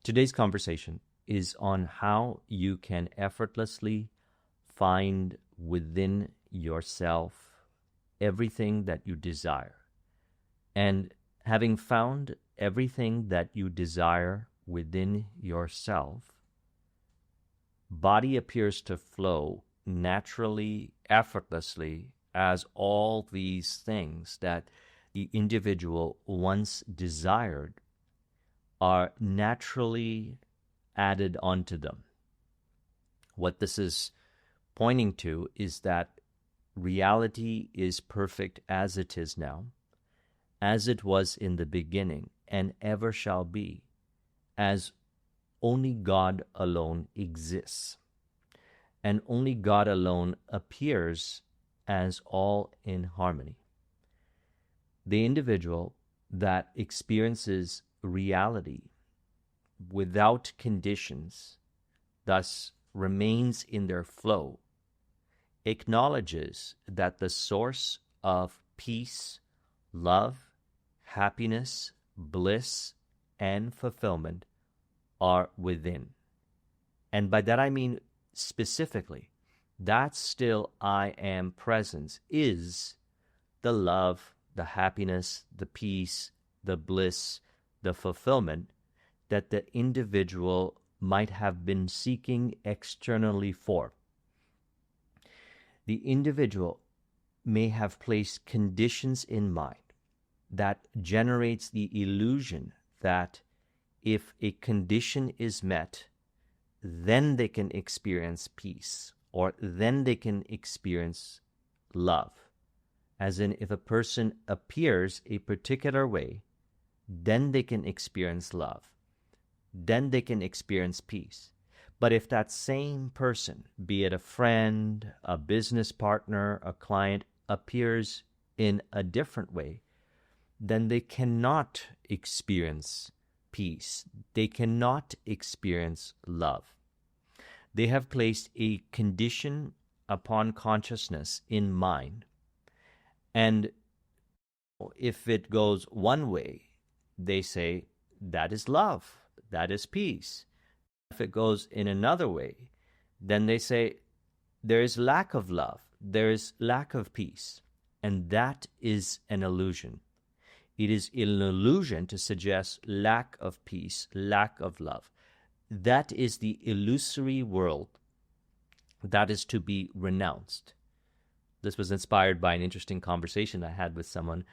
Today's conversation is on how you can effortlessly find within yourself everything that you desire. And having found everything that you desire within yourself, body appears to flow naturally, effortlessly, as all these things that the individual once desired are naturally added onto them. What this is pointing to is that reality is perfect as it is now, as it was in the beginning, and ever shall be, as only God alone exists, and only God alone appears as all in harmony. The individual that experiences reality without conditions, thus remains in their flow, acknowledges that the source of peace, love, happiness, bliss, and fulfillment are within. And by that I mean specifically, that still I am presence is the love, the happiness, the peace, the bliss, the fulfillment that the individual might have been seeking externally for. The individual may have placed conditions in mind that generates the illusion that if a condition is met, then they can experience peace, or then they can experience love. As in, if a person appears a particular way, then they can experience love. Then they can experience peace. But if that same person, be it a friend, a business partner, a client, appears in a different way, then they cannot experience peace. They cannot experience love. They have placed a condition upon consciousness in mind. And if it goes one way, they say, that is love, that is peace. If it goes in another way, then they say, there is lack of love, there is lack of peace. And that is an illusion. It is an illusion to suggest lack of peace, lack of love. That is the illusory world that is to be renounced. This was inspired by an interesting conversation I had with someone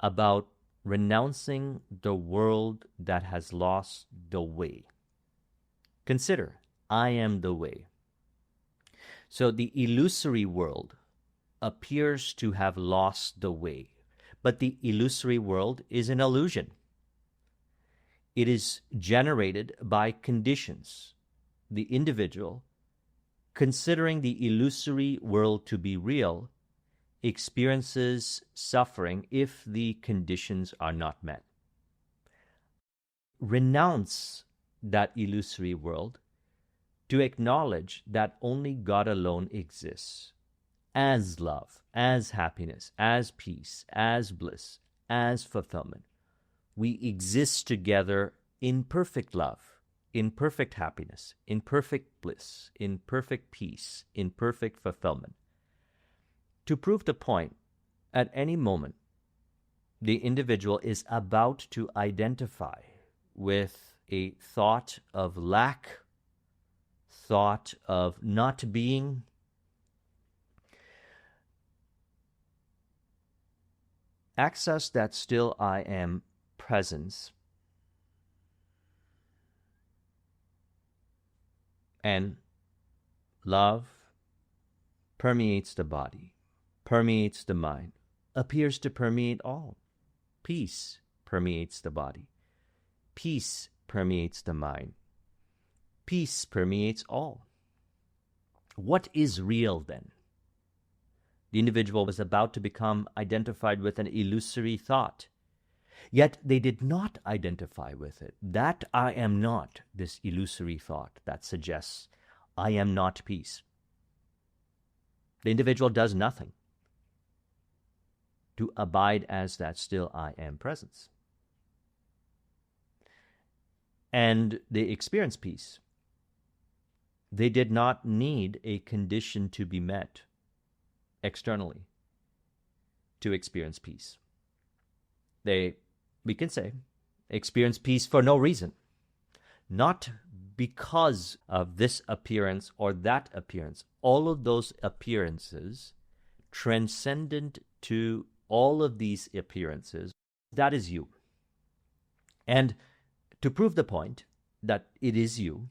about renouncing the world that has lost the way. Consider, I am the way. So the illusory world appears to have lost the way, but the illusory world is an illusion. It is generated by conditions. The individual, considering the illusory world to be real, experiences suffering if the conditions are not met. Renounce that illusory world to acknowledge that only God alone exists, as love, as happiness, as peace, as bliss, as fulfillment. We exist together in perfect love, in perfect happiness, in perfect bliss, in perfect peace, in perfect fulfillment. To prove the point, at any moment, the individual is about to identify with a thought of lack, thought of not being, access that still I am presence, and love permeates the body, permeates the mind, appears to permeate all. Peace permeates the body. Peace permeates the mind. Peace permeates all. What is real then? The individual was about to become identified with an illusory thought. Yet they did not identify with it. That I am not, this illusory thought that suggests I am not peace. The individual does nothing to abide as that still I am presence. and they experience peace. They did not need a condition to be met externally to experience peace. They, we can say, experience peace for no reason, not because of this appearance or that appearance. All of those appearances, transcendent to all of these appearances, that is you. And to prove the point that it is you,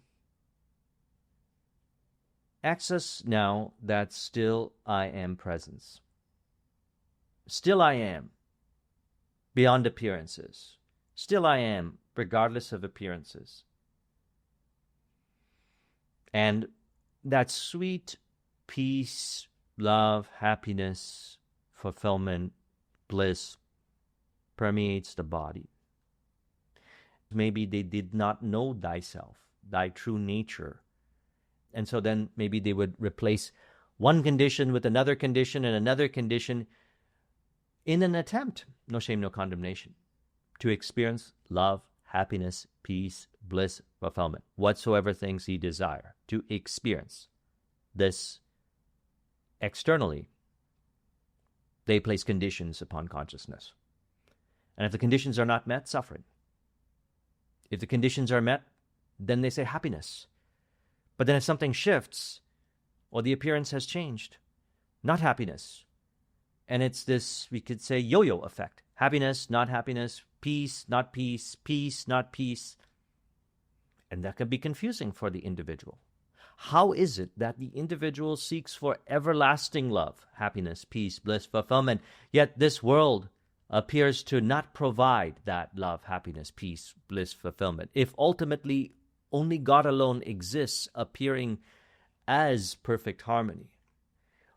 access now that still I am presence. Still I am, beyond appearances. Still I am, regardless of appearances. And that sweet peace, love, happiness, fulfillment, bliss permeates the body. Maybe they did not know thyself, thy true nature. And so then maybe they would replace one condition with another condition and another condition in an attempt, no shame, no condemnation, to experience love, happiness, peace, bliss, fulfillment, whatsoever things he desire to experience. This externally, they place conditions upon consciousness. And if the conditions are not met, suffering. If the conditions are met, then they say happiness. But then if something shifts, or the appearance has changed, not happiness. And it's this, we could say, yo-yo effect. Happiness, not happiness, peace, not peace, peace, not peace. And that can be confusing for the individual. How is it that the individual seeks for everlasting love, happiness, peace, bliss, fulfillment, yet this world appears to not provide that love, happiness, peace, bliss, fulfillment, if ultimately only God alone exists, appearing as perfect harmony?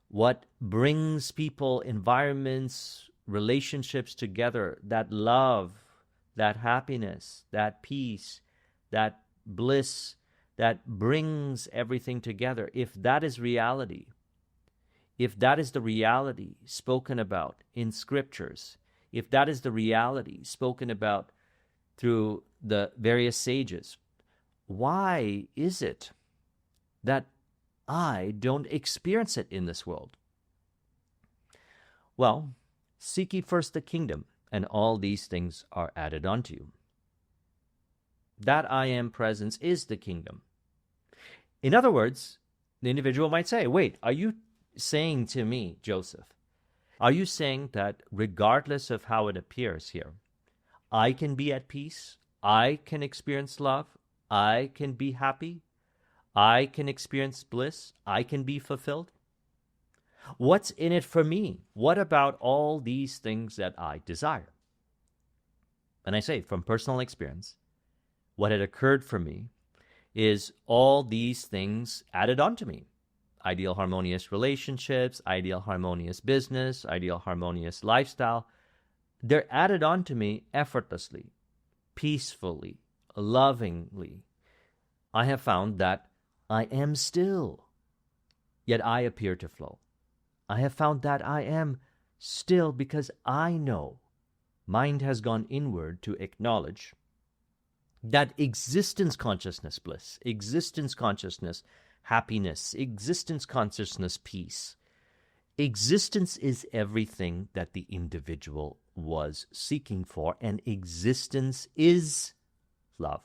What brings people, environments, relationships together, that love, that happiness, that peace, that bliss, that brings everything together, if that is reality, if that is the reality spoken about in scriptures, if that is the reality spoken about through the various sages, why is it that I don't experience it in this world? Well, seek ye first the kingdom, and all these things are added unto you. That I am presence is the kingdom. In other words, the individual might say, wait, are you saying to me, Joseph, are you saying that regardless of how it appears here, I can be at peace, I can experience love, I can be happy, I can experience bliss, I can be fulfilled? What's in it for me? What about all these things that I desire? And I say, from personal experience, what had occurred for me is all these things added onto me. Ideal harmonious relationships, ideal harmonious business, ideal harmonious lifestyle. They're added onto me effortlessly, peacefully, lovingly. I have found that I am still, yet I appear to flow. I have found that I am still because I know mind has gone inward to acknowledge that existence consciousness bliss, existence consciousness happiness, existence consciousness peace. Existence is everything that the individual was seeking for, and existence is love,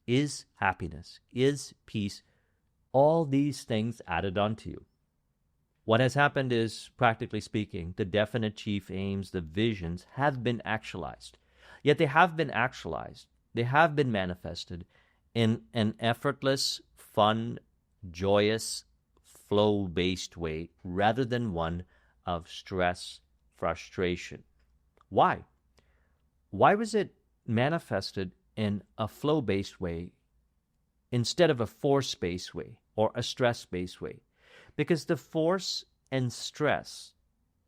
is happiness, is peace, all these things added onto you. What has happened is, practically speaking, the definite chief aims, the visions have been actualized. Yet they have been actualized, they have been manifested in an effortless, fun, joyous, flow-based way rather than one of stress, frustration. Why? Why was it manifested in a flow-based way instead of a force-based way or a stress-based way? Because the force and stress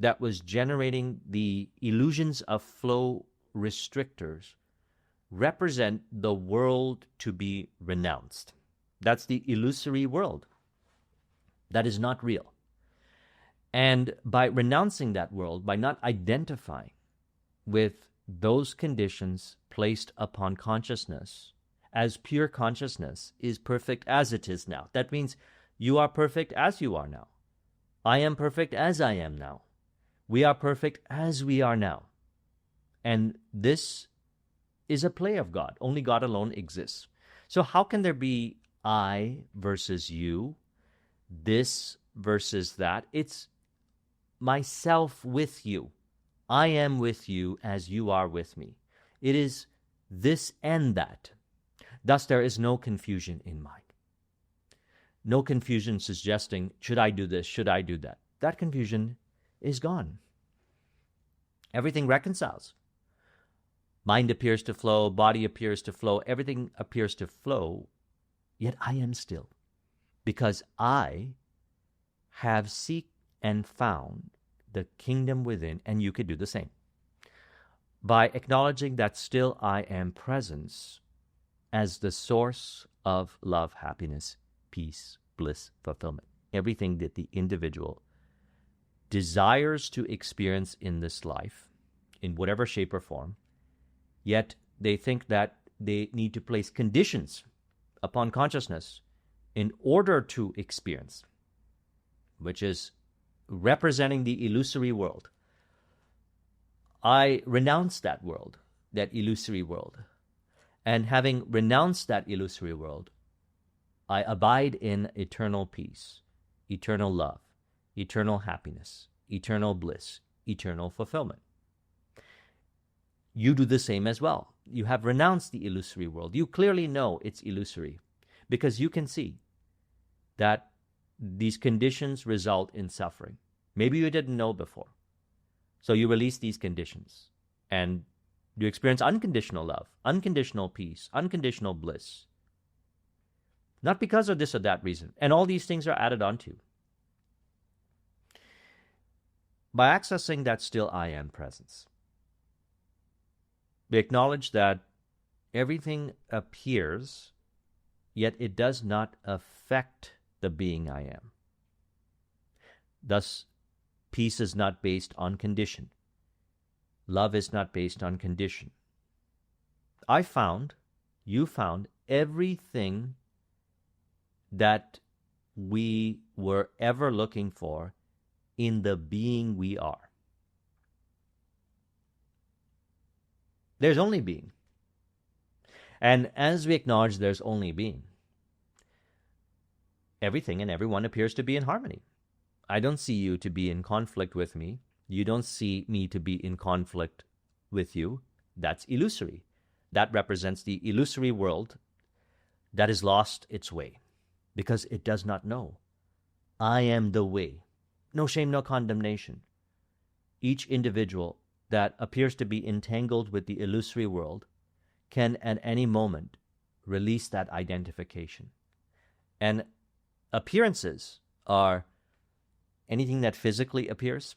that was generating the illusions of flow restrictors represent the world to be renounced. That's the illusory world. That is not real. And by renouncing that world, by not identifying with those conditions placed upon consciousness as pure consciousness is perfect as it is now. That means you are perfect as you are now. I am perfect as I am now. We are perfect as we are now. And this is a play of God. Only God alone exists. So how can there be I versus you, this versus that? It's myself with you. I am with you as you are with me. It is this and that. Thus, there is no confusion in mind. No confusion suggesting, should I do this, should I do that? That confusion is gone. Everything reconciles. Mind appears to flow, body appears to flow, everything appears to flow, yet I am still. Because I have seeked and found the kingdom within, and you could do the same. By acknowledging that still I am presence as the source of love, happiness, peace, bliss, fulfillment. Everything that the individual desires to experience in this life, in whatever shape or form, yet they think that they need to place conditions upon consciousness in order to experience, which is representing the illusory world. I renounce that world, that illusory world. And having renounced that illusory world, I abide in eternal peace, eternal love, eternal happiness, eternal bliss, eternal fulfillment. You do the same as well. You have renounced the illusory world. You clearly know it's illusory because you can see that these conditions result in suffering. Maybe you didn't know before. So you release these conditions and you experience unconditional love, unconditional peace, unconditional bliss. Not because of this or that reason. And all these things are added onto. By accessing that still I am presence, we acknowledge that everything appears, yet it does not affect the being I am. Thus, peace is not based on condition. Love is not based on condition. I found, you found, everything that we were ever looking for in the being we are. There's only being. And as we acknowledge there's only being, everything and everyone appears to be in harmony. I don't see you to be in conflict with me. You don't see me to be in conflict with you. That's illusory. That represents the illusory world that has lost its way because it does not know. I am the way. No shame, no condemnation. Each individual that appears to be entangled with the illusory world can at any moment release that identification. And appearances are anything that physically appears,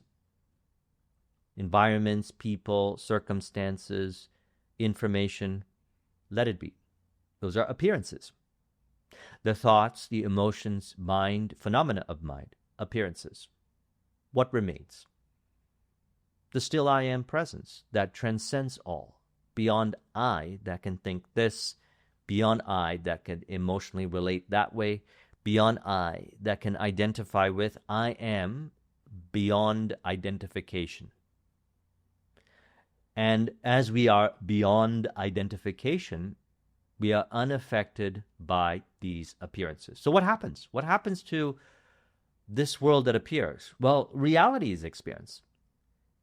environments, people, circumstances, information, let it be. Those are appearances. The thoughts, the emotions, mind, phenomena of mind, appearances. What remains? The still I am presence that transcends all, beyond I that can think this, beyond I that can emotionally relate that way, beyond I that can identify with. I am beyond identification. And as we are beyond identification, we are unaffected by these appearances. So what happens? What happens to this world that appears? Well, reality is experienced.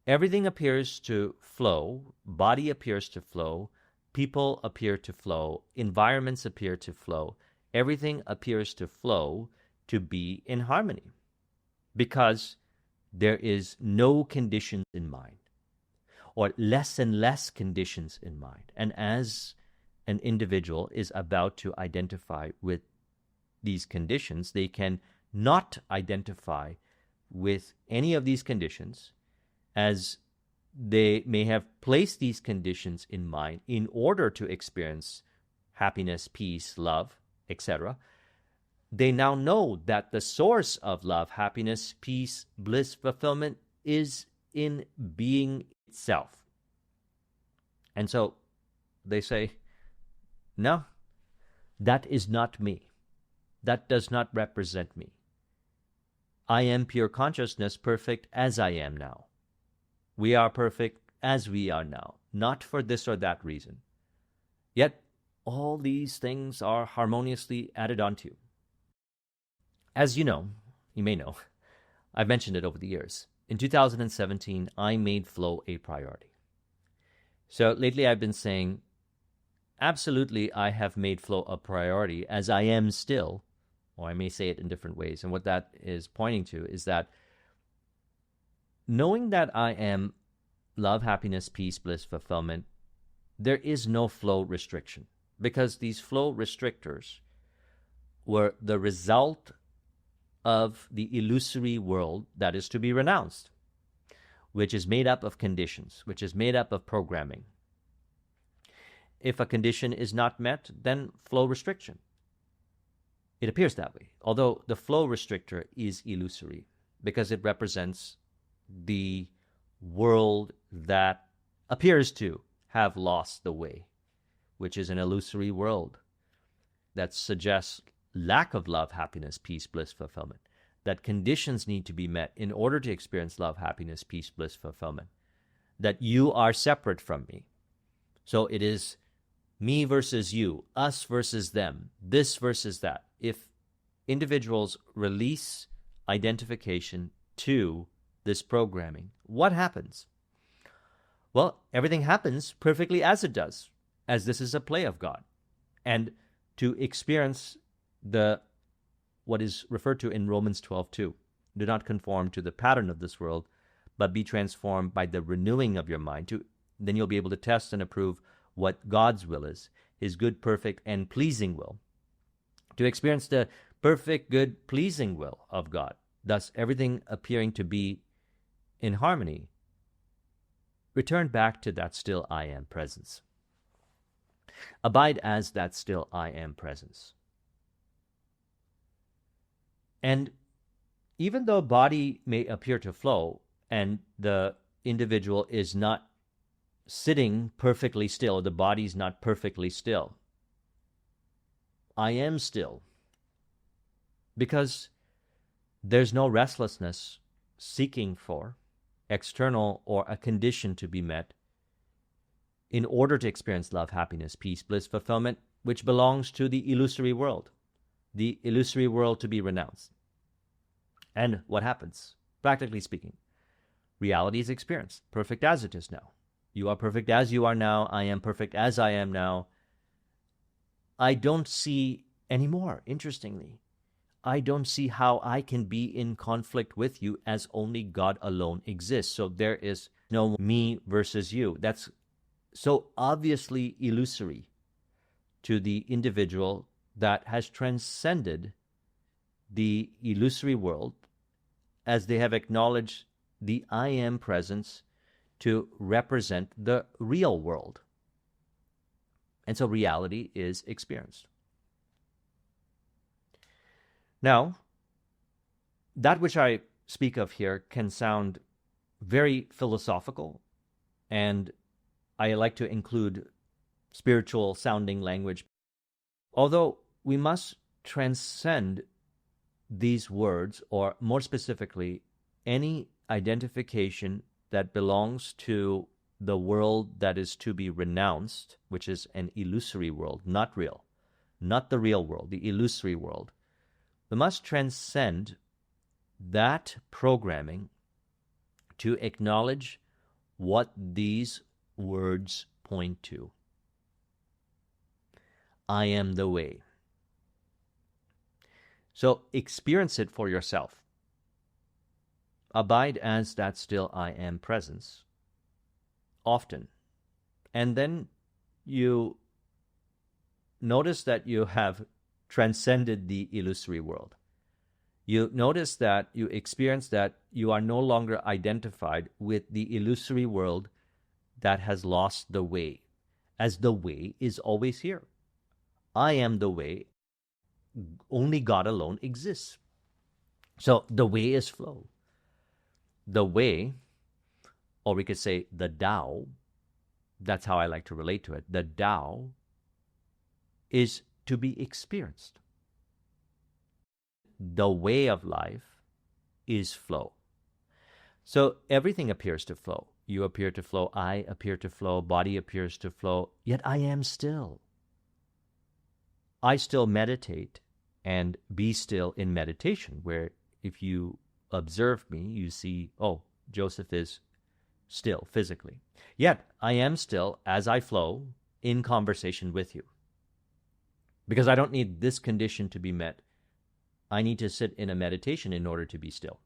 Everything appears to flow, body appears to flow, people appear to flow, environments appear to flow, everything appears to flow to be in harmony because there is no conditions in mind or less and less conditions in mind. And as an individual is about to identify with these conditions, they can not identify with any of these conditions as they may have placed these conditions in mind in order to experience happiness, peace, love, etc. They now know that the source of love, happiness, peace, bliss, fulfillment is in being itself. And so they say, no, That is not me. That does not represent me. I am pure consciousness, perfect as I am now. We are perfect as we are now, not for this or that reason. Yet, all these things are harmoniously added onto you. As you know, you may know, I've mentioned it over the years. In 2017, I made flow a priority. So lately I've been saying, absolutely, I have made flow a priority, as I am still, or I may say it in different ways. And what that is pointing to is that knowing that I am love, happiness, peace, bliss, fulfillment, there is no flow restriction, because these flow restrictors were the result of the illusory world that is to be renounced, which is made up of conditions, which is made up of programming. If a condition is not met, then flow restriction. It appears that way, although the flow restrictor is illusory because it represents the world that appears to have lost the way, which is an illusory world that suggests lack of love, happiness, peace, bliss, fulfillment, that conditions need to be met in order to experience love, happiness, peace, bliss, fulfillment, that you are separate from me. So it is me versus you, us versus them, this versus that. If individuals release identification to this programming, what happens? Well, everything happens perfectly as it does, as this is a play of God. And to experience what is referred to in Romans 12:2, do not conform to the pattern of this world, but be transformed by the renewing of your mind. Then you'll be able to test and approve what God's will is, his good, perfect, and pleasing will. To experience the perfect, good, pleasing will of God, thus everything appearing to be in harmony, return back to that still I am presence. Abide as that still I am presence. And even though body may appear to flow and the individual is not sitting perfectly still, the body's not perfectly still, I am still, because there's no restlessness seeking for external or a condition to be met in order to experience love, happiness, peace, bliss, fulfillment, which belongs to the illusory world to be renounced. And what happens? Practically speaking, reality is experienced, perfect as it is now. You are perfect as you are now. I am perfect as I am now. I don't see anymore, interestingly. I don't see how I can be in conflict with you, as only God alone exists. So there is no me versus you. That's so obviously illusory to the individual that has transcended the illusory world, as they have acknowledged the I am presence to represent the real world. And so reality is experienced. Now, that which I speak of here can sound very philosophical, and I like to include spiritual sounding language. Although we must transcend these words, or more specifically, any identification that belongs to the world that is to be renounced, which is an illusory world, not real, not the real world, the illusory world. We must transcend that programming to acknowledge what these words point to. I am the way. So experience it for yourself. Abide as that still I am presence often. And then you notice that you have transcended the illusory world. You notice that you experience that you are no longer identified with the illusory world that has lost the way, as the way is always here. I am the way. Only God alone exists. So the way is flow. The way, or we could say the Tao, that's how I like to relate to it. The Tao is to be experienced. The way of life is flow. So everything appears to flow. You appear to flow, I appear to flow, body appears to flow, yet I am still. I still meditate and be still in meditation, where if you observe me, you see, oh, Joseph is still physically. Yet I am still, as I flow, in conversation with you. Because I don't need this condition to be met. I need to sit in a meditation in order to be still.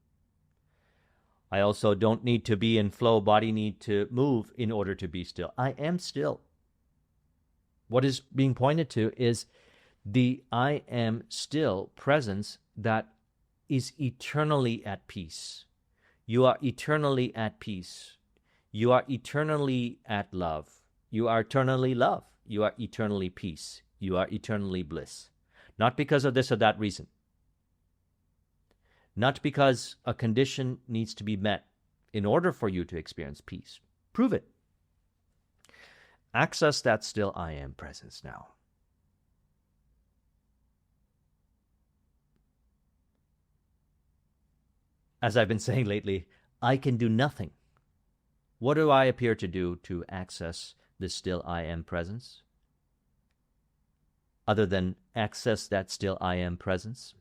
I also don't need to be in flow, body need to move in order to be still. I am still. What is being pointed to is the I am still presence that is eternally at peace. You are eternally at peace. You are eternally at love. You are eternally love. You are eternally peace. You are eternally bliss. Not because of this or that reason. Not because a condition needs to be met in order for you to experience peace. Prove it. Access that still I am presence now. As I've been saying lately, I can do nothing. What do I appear to do to access this still I am presence? Other than access that still I am presence?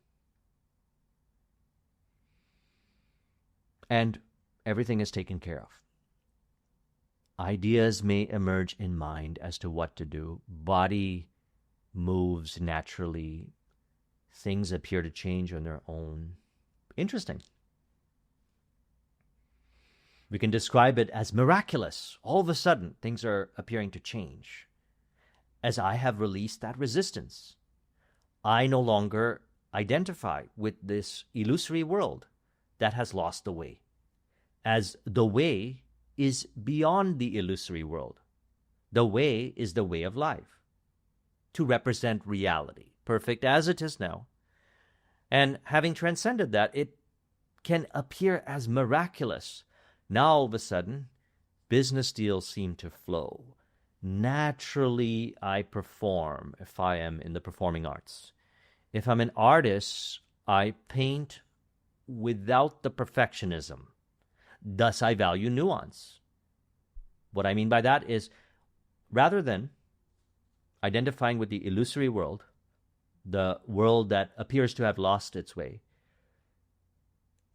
And everything is taken care of. Ideas may emerge in mind as to what to do. Body moves naturally. Things appear to change on their own. Interesting. We can describe it as miraculous. All of a sudden, things are appearing to change. As I have released that resistance, I no longer identify with this illusory world that has lost the way, as the way is beyond the illusory world. The way is the way of life, to represent reality, perfect as it is now. And having transcended that, it can appear as miraculous. Now, all of a sudden, business deals seem to flow. Naturally, I perform if I am in the performing arts. If I'm an artist, I paint without the perfectionism. Thus, I value nuance. What I mean by that is, rather than identifying with the illusory world, the world that appears to have lost its way,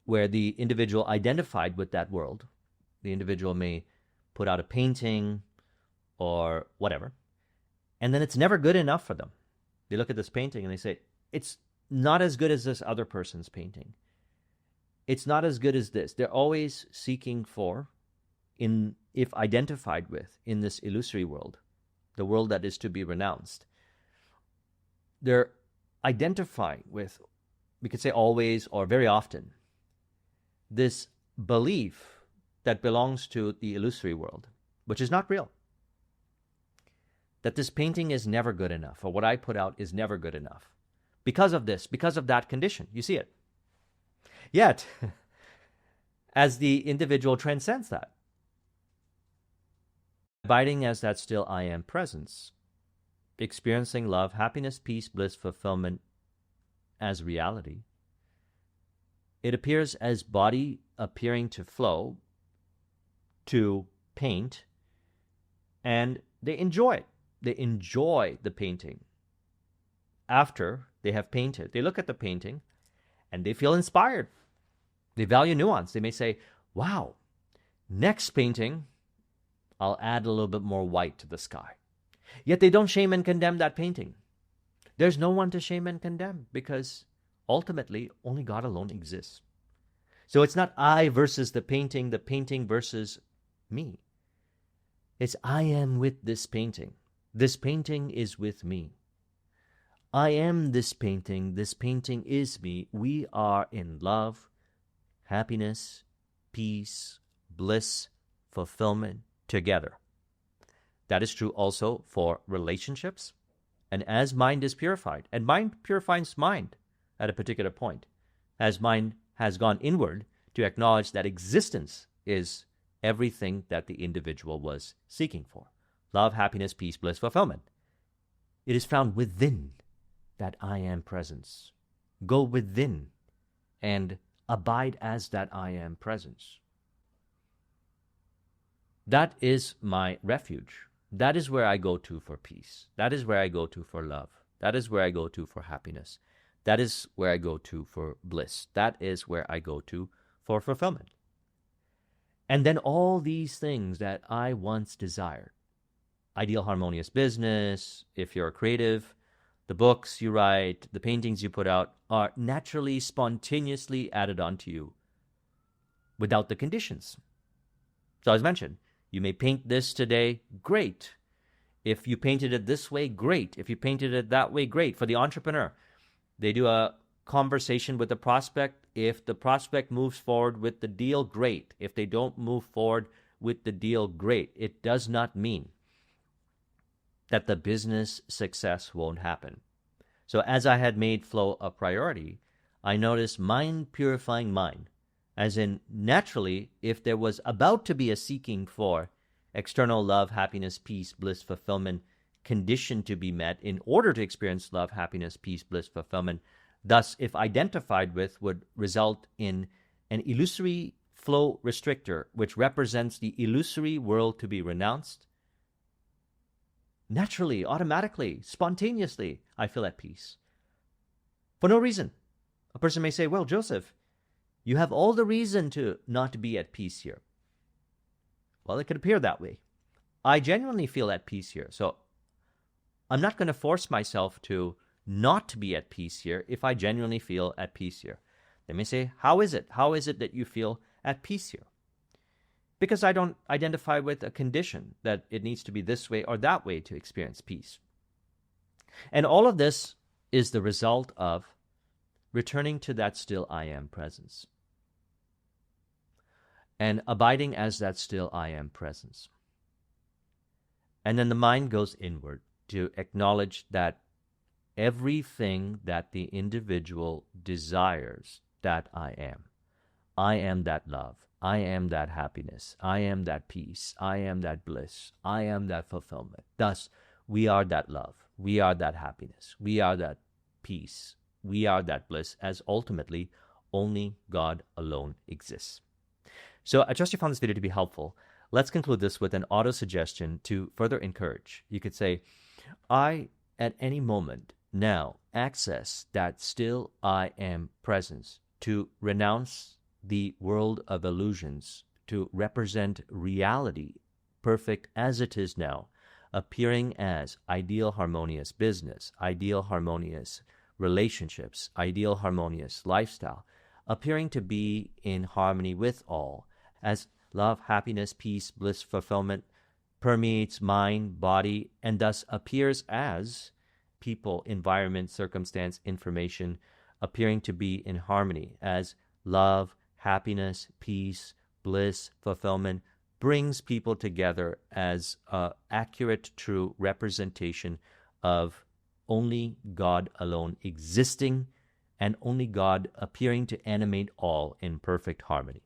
where the individual identified with that world, the individual may put out a painting or whatever, and then it's never good enough for them. They look at this painting and they say, it's not as good as this other person's painting. It's not as good as this. They're always seeking for, if identified with, in this illusory world, the world that is to be renounced. They're identifying with, we could say always or very often, this belief that belongs to the illusory world, which is not real. That this painting is never good enough, or what I put out is never good enough. Because of this, because of that condition. You see it. Yet, as the individual transcends that, abiding as that still I am presence, experiencing love, happiness, peace, bliss, fulfillment as reality, it appears as body appearing to flow, to paint, and they enjoy it. They enjoy the painting. After they have painted, they look at the painting and they feel inspired. They value nuance. They may say, wow, next painting, I'll add a little bit more white to the sky. Yet they don't shame and condemn that painting. There's no one to shame and condemn, because ultimately only God alone exists. So it's not I versus the painting versus me. It's I am with this painting. This painting is with me. I am this painting is me. We are in love, happiness, peace, bliss, fulfillment together. That is true also for relationships. And as mind is purified, and mind purifies mind at a particular point, as mind has gone inward to acknowledge that existence is everything that the individual was seeking for. Love, happiness, peace, bliss, fulfillment. It is found within that I am presence. Go within and abide as that I am presence. That is my refuge. That is where I go to for peace. That is where I go to for love. That is where I go to for happiness. That is where I go to for bliss. That is where I go to for fulfillment. And then all these things that I once desired, ideal harmonious business, if you're a creative, the books you write, the paintings you put out, are naturally, spontaneously added onto you without the conditions. So as mentioned, you may paint this today, great. If you painted it this way, great. If you painted it that way, great. For the entrepreneur, they do a conversation with the prospect. If the prospect moves forward with the deal, great. If they don't move forward with the deal, great. It does not mean that the business success won't happen. So as I had made flow a priority, I noticed mind purifying mind. As in, naturally, if there was about to be a seeking for external love, happiness, peace, bliss, fulfillment condition to be met in order to experience love, happiness, peace, bliss, fulfillment, thus, if identified with, would result in an illusory flow restrictor, which represents the illusory world to be renounced, naturally, automatically, spontaneously, I feel at peace. For no reason. A person may say, well, Joseph, you have all the reason to not be at peace here. Well, it could appear that way. I genuinely feel at peace here. So I'm not going to force myself to not be at peace here if I genuinely feel at peace here. They may say, how is it? How is it that you feel at peace here? Because I don't identify with a condition that it needs to be this way or that way to experience peace. And all of this is the result of returning to that still I am presence and abiding as that still I am presence. And then the mind goes inward to acknowledge that everything that the individual desires, that I am. I am that love. I am that happiness. I am that peace. I am that bliss. I am that fulfillment. Thus, we are that love. We are that happiness. We are that peace. We are that bliss, as ultimately only God alone exists. So I trust you found this video to be helpful. Let's conclude this with an auto-suggestion to further encourage. You could say, I, at any moment, now access that still I am presence to renounce the world of illusions, to represent reality, perfect as it is now, appearing as ideal harmonious business, ideal harmonious relationships, ideal harmonious lifestyle, appearing to be in harmony with all, as love, happiness, peace, bliss, fulfillment permeates mind, body, and thus appears as people, environment, circumstance, information, appearing to be in harmony, as love, happiness, peace, bliss, fulfillment brings people together as an accurate, true representation of only God alone existing and only God appearing to animate all in perfect harmony.